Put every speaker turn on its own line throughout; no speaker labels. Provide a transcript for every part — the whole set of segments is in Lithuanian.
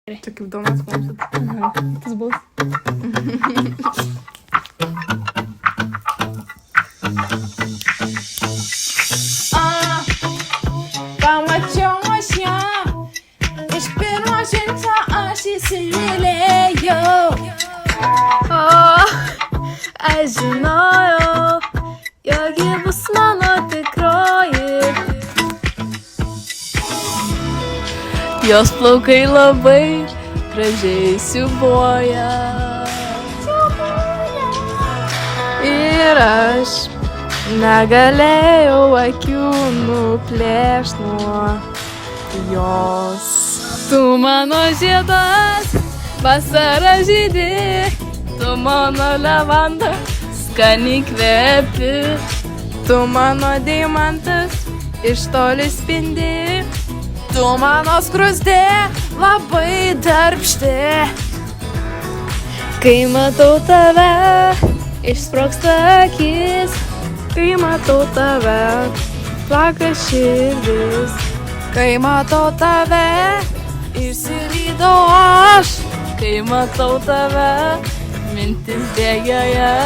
Čia kaip Donas mums.
Tas bus.
Pamačiau aš ją, iš pirmo žingsnio aš įsimylėjau.
Aš žinojau, jog ji bus mano tikroji. Jos plaukai labai gražiai siūbuoja. Ir aš negalėjau akių nuplėšt nuo jos. Tu mano žiedas, vasara žydi, tu mano levanda, skaniai kvepi.
Tu mano deimantas, iš toli spindi. Tu mano skruzdė, labai darbšti.
Kai matau tave, išsprogsta akis. Kai matau tave, plaka širdis.
Kai matau tave, išsirydau aš.
Kai matau tave, mintis bėgioja.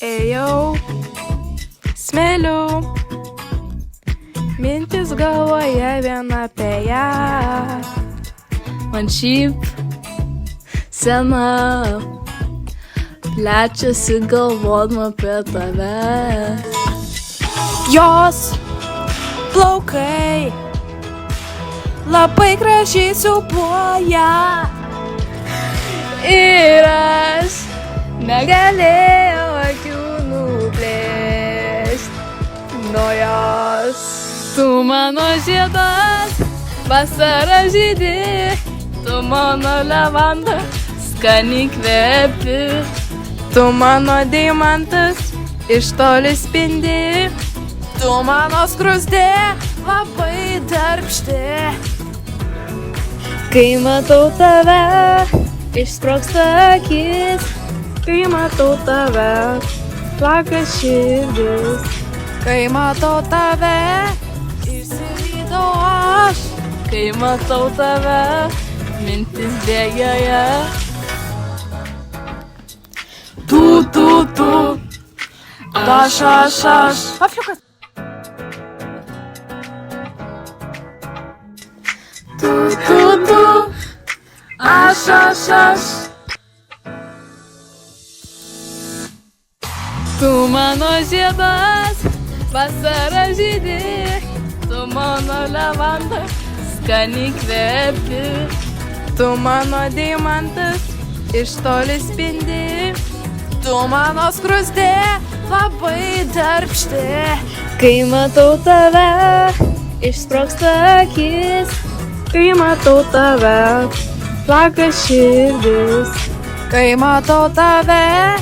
Ėjau, smėliau, mintis galvoje vien apie ją.
Man šiaip sena, plečiasi galvodama apie tave.
Jos plaukai labai gražiai siūbuoja.
Ir aš negalėjau akių nuplėšt nuo jos. Tu mano žiedas, vasara žydi, tu mano levanda, skaniai kvepi.
Tu mano deimantas, iš toli spindi. Tu mano skruzdė, labai darbšti.
Kai matau tave, išsprogsta akis. Kai matau tave, plaka širdis.
Kai matau tave, išsirydau aš.
Kai matau tave, mintis bėgioja.
Tu, aš. Afrikas. Tu, aš.
Tu mano žiedas, vasara žydi, tu mano levanda, skaniai kvepi.
Tu mano deimantas, iš toli spindi. Tu mano skruzdė, labai darbšti.
Kai matau tave, išsprogsta akis. Kai matau tave, plaka širdis.
Kai matau tave,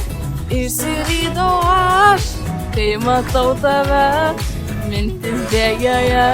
išsirydau aš.
Kai matau tave, mintis bėgioja.